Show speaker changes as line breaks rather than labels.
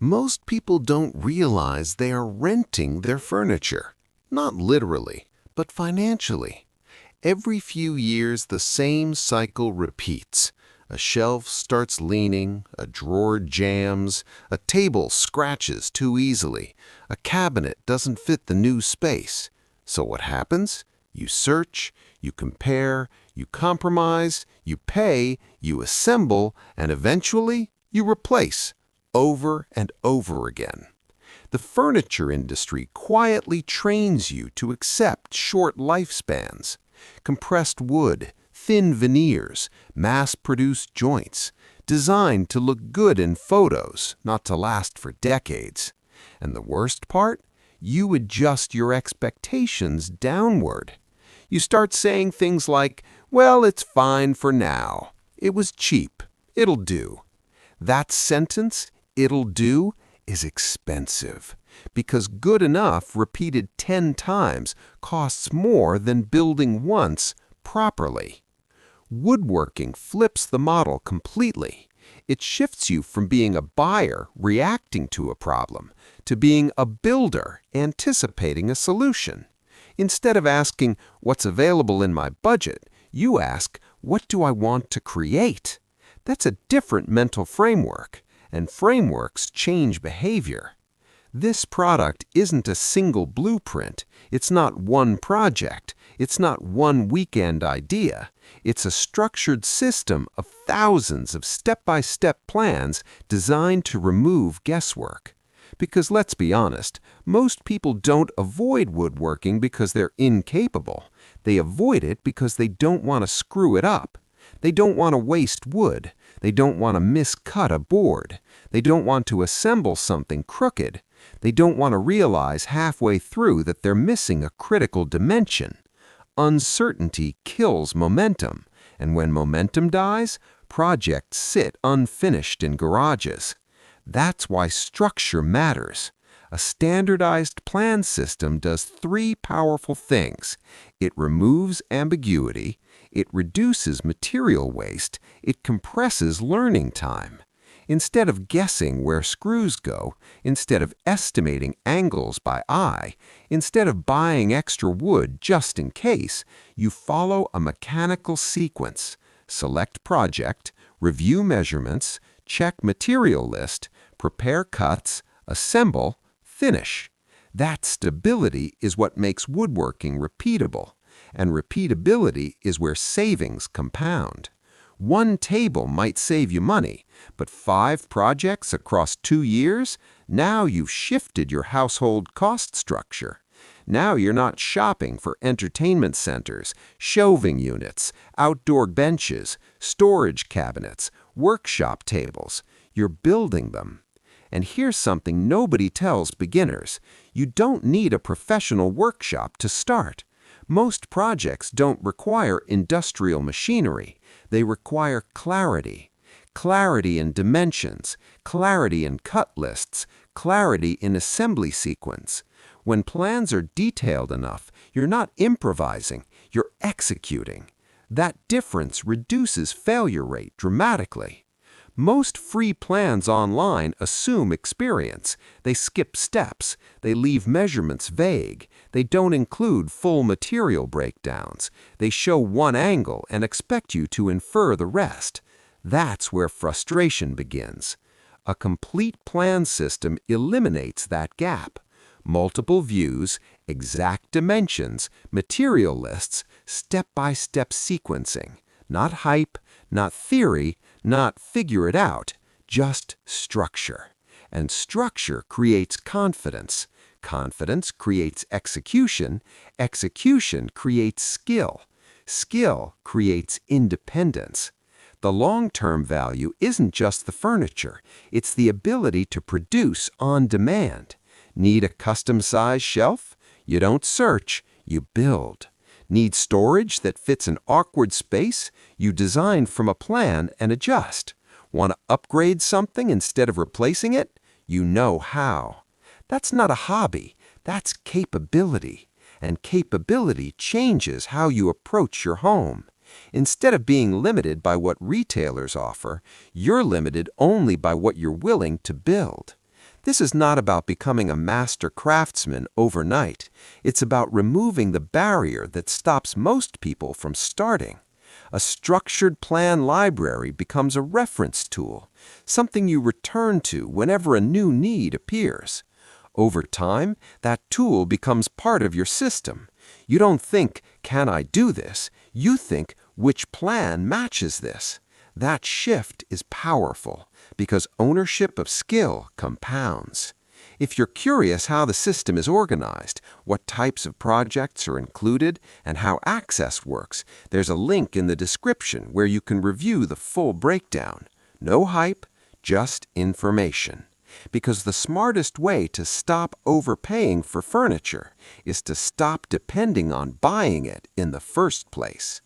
Most people don't realize they are renting their furniture. Not literally, but financially. Every few years, the same cycle repeats. A shelf starts leaning, a drawer jams, a table scratches too easily, a cabinet doesn't fit the new space. So what happens? You search, you compare, you compromise, you pay, you assemble, and eventually you replace, over and over again. The furniture industry quietly trains you to accept short lifespans. Compressed wood, thin veneers, mass-produced joints, designed to look good in photos, not to last for decades. And the worst part? You adjust your expectations downward. You start saying things like, well, it's fine for now. It was cheap. It'll do. That sentence, it'll do, is expensive. Because good enough repeated 10 times costs more than building once properly. Woodworking flips the model completely. It shifts you from being a buyer reacting to a problem to being a builder anticipating a solution. Instead of asking, what's available in my budget, you ask, what do I want to create? That's a different mental framework, and frameworks change behavior. This product isn't a single blueprint. It's not one project. It's not one weekend idea. It's a structured system of thousands of step-by-step plans designed to remove guesswork. Because let's be honest, most people don't avoid woodworking because they're incapable. They avoid it because they don't want to screw it up. They don't want to waste wood. They don't want to miscut a board. They don't want to assemble something crooked. They don't want to realize halfway through that they're missing a critical dimension. Uncertainty kills momentum, and when momentum dies, projects sit unfinished in garages. That's why structure matters. A standardized plan system does 3 powerful things. It removes ambiguity, it reduces material waste, it compresses learning time. Instead of guessing where screws go, instead of estimating angles by eye, instead of buying extra wood just in case, you follow a mechanical sequence. Select project, review measurements, check material list, prepare cuts, assemble, finish. That stability is what makes woodworking repeatable, and repeatability is where savings compound. One table might save you money, but 5 projects across 2 years? Now you've shifted your household cost structure. Now you're not shopping for entertainment centers, shelving units, outdoor benches, storage cabinets, workshop tables. You're building them. And here's something nobody tells beginners. You don't need a professional workshop to start. Most projects don't require industrial machinery. They require clarity. Clarity in dimensions, clarity in cut lists, clarity in assembly sequence. When plans are detailed enough, you're not improvising, you're executing. That difference reduces failure rate dramatically. Most free plans online assume experience. They skip steps. They leave measurements vague. They don't include full material breakdowns. They show one angle and expect you to infer the rest. That's where frustration begins. A complete plan system eliminates that gap. Multiple views, exact dimensions, material lists, step-by-step sequencing. Not hype, not theory, not figure it out, just structure. And structure creates confidence. Confidence creates execution. Execution creates skill. Skill creates independence. The long-term value isn't just the furniture. It's the ability to produce on demand. Need a custom-sized shelf? You don't search, you build. Need storage that fits an awkward space? You design from a plan and adjust. Want to upgrade something instead of replacing it? You know how. That's not a hobby. That's capability. And capability changes how you approach your home. Instead of being limited by what retailers offer, you're limited only by what you're willing to build.
This is not about becoming a master craftsman overnight. It's about removing the barrier that stops most people from starting. A structured plan library becomes a reference tool, something you return to whenever a new need appears. Over time, that tool becomes part of your system. You don't think, "Can I do this?" You think, "Which plan matches this?" That shift is powerful because ownership of skill compounds. If you're curious how the system is organized, what types of projects are included, and how access works, there's a link in the description where you can review the full breakdown. No hype, just information. Because the smartest way to stop overpaying for furniture is to stop depending on buying it in the first place.